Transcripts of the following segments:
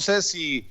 sé si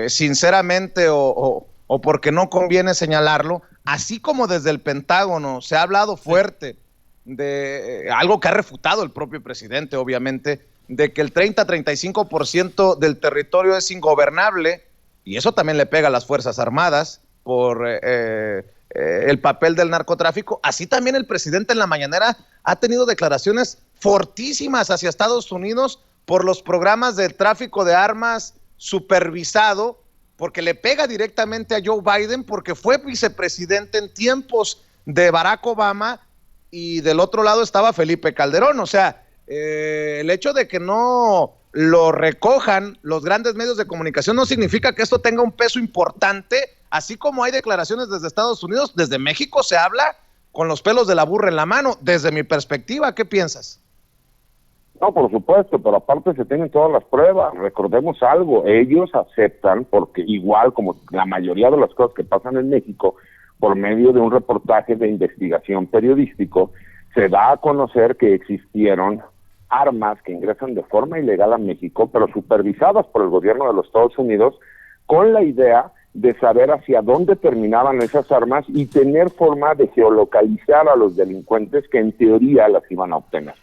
sinceramente o porque no conviene señalarlo, así como desde el Pentágono se ha hablado fuerte de algo que ha refutado el propio presidente, obviamente, de que el 30-35% del territorio es ingobernable, y eso también le pega a las Fuerzas Armadas por el papel del narcotráfico. Así también el presidente en la mañanera ha tenido declaraciones fortísimas hacia Estados Unidos por los programas de tráfico de armas supervisado, porque le pega directamente a Joe Biden, porque fue vicepresidente en tiempos de Barack Obama y del otro lado estaba Felipe Calderón. O sea, el hecho de que no lo recojan los grandes medios de comunicación no significa que esto tenga un peso importante, así como hay declaraciones desde Estados Unidos, desde México se habla con los pelos de la burra en la mano. Desde mi perspectiva, ¿qué piensas? No, por supuesto, pero aparte se tienen todas las pruebas. Recordemos algo, ellos aceptan, porque igual como la mayoría de las cosas que pasan en México, por medio de un reportaje de investigación periodístico, se da a conocer que existieron armas que ingresan de forma ilegal a México, pero supervisadas por el gobierno de los Estados Unidos, con la idea de saber hacia dónde terminaban esas armas y tener forma de geolocalizar a los delincuentes que en teoría las iban a obtener.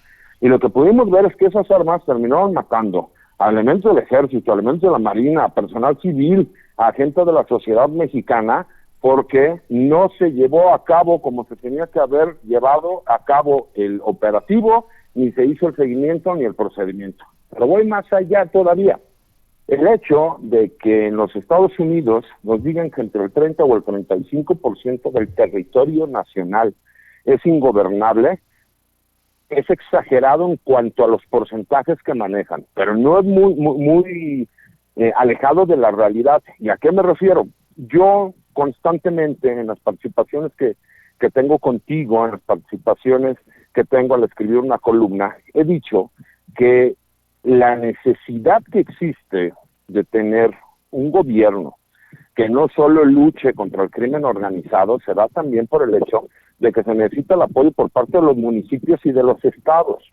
Y lo que pudimos ver es que esas armas terminaron matando a elementos del ejército, a elementos de la marina, a personal civil, a gente de la sociedad mexicana, porque no se llevó a cabo como se tenía que haber llevado a cabo el operativo, ni se hizo el seguimiento ni el procedimiento. Pero voy más allá todavía. El hecho de que en los Estados Unidos nos digan que entre el 30 o el 35% del territorio nacional es ingobernable, es exagerado en cuanto a los porcentajes que manejan, pero no es muy alejado de la realidad. ¿Y a qué me refiero? Yo constantemente en las participaciones que tengo contigo, en las participaciones que tengo al escribir una columna, he dicho que la necesidad que existe de tener un gobierno que no solo luche contra el crimen organizado, se da también por el hecho de que se necesita el apoyo por parte de los municipios y de los estados.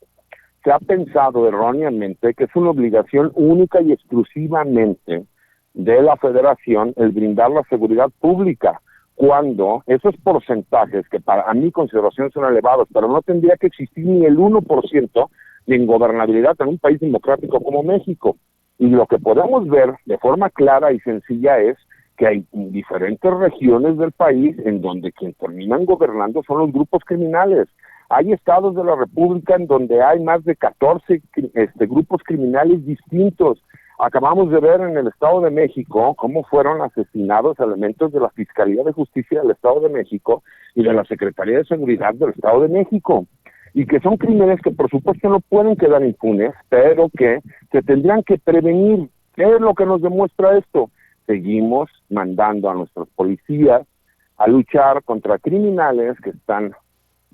Se ha pensado erróneamente que es una obligación única y exclusivamente de la federación el brindar la seguridad pública, cuando esos porcentajes, que para mi consideración son elevados, pero no tendría que existir ni el 1% de ingobernabilidad en un país democrático como México. Y lo que podemos ver de forma clara y sencilla es que hay diferentes regiones del país en donde quien terminan gobernando son los grupos criminales. Hay estados de la República en donde hay más de 14 grupos criminales distintos. Acabamos de ver en el Estado de México cómo fueron asesinados elementos de la Fiscalía de Justicia del Estado de México y de la Secretaría de Seguridad del Estado de México. Y que son crímenes que por supuesto no pueden quedar impunes, pero que se tendrían que prevenir. ¿Qué es lo que nos demuestra esto? Seguimos mandando a nuestros policías a luchar contra criminales que están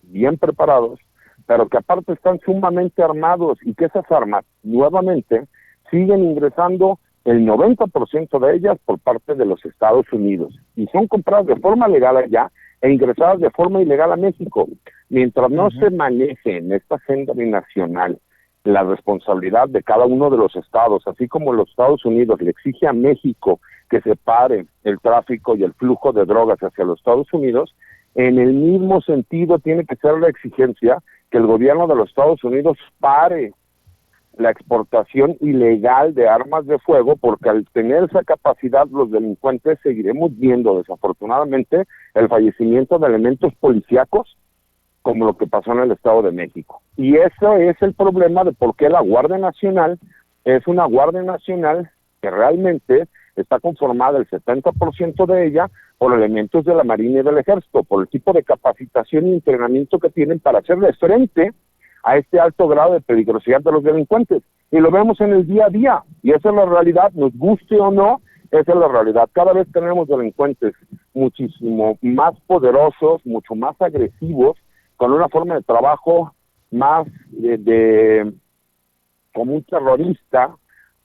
bien preparados, pero que aparte están sumamente armados, y que esas armas nuevamente siguen ingresando el 90% de ellas por parte de los Estados Unidos, y son compradas de forma legal allá e ingresadas de forma ilegal a México. Mientras no se maneje en esta agenda binacional la responsabilidad de cada uno de los estados, así como los Estados Unidos le exige a México que separe el tráfico y el flujo de drogas hacia los Estados Unidos, en el mismo sentido tiene que ser la exigencia que el gobierno de los Estados Unidos pare la exportación ilegal de armas de fuego, porque al tener esa capacidad los delincuentes seguiremos viendo desafortunadamente el fallecimiento de elementos policíacos como lo que pasó en el Estado de México. Y eso es el problema de por qué la Guardia Nacional es una Guardia Nacional que realmente está conformada el 70% de ella por elementos de la Marina y del Ejército, por el tipo de capacitación y entrenamiento que tienen para hacerle frente a este alto grado de peligrosidad de los delincuentes. Y lo vemos en el día a día, y esa es la realidad, nos guste o no, esa es la realidad. Cada vez tenemos delincuentes muchísimo más poderosos, mucho más agresivos, con una forma de trabajo más como un terrorista,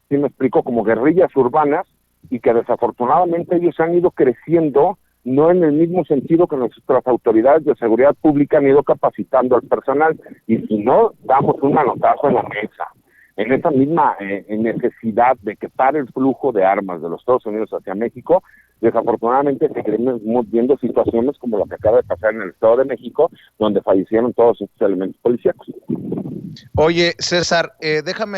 si me explico, como guerrillas urbanas, y que desafortunadamente ellos han ido creciendo, no en el mismo sentido que nuestras autoridades de seguridad pública han ido capacitando al personal. Y si no, damos un manotazo en la mesa. en esa misma necesidad de que pare el flujo de armas de los Estados Unidos hacia México, desafortunadamente seguiremos viendo situaciones como la que acaba de pasar en el Estado de México, donde fallecieron todos estos elementos policíacos. Oye, César, déjame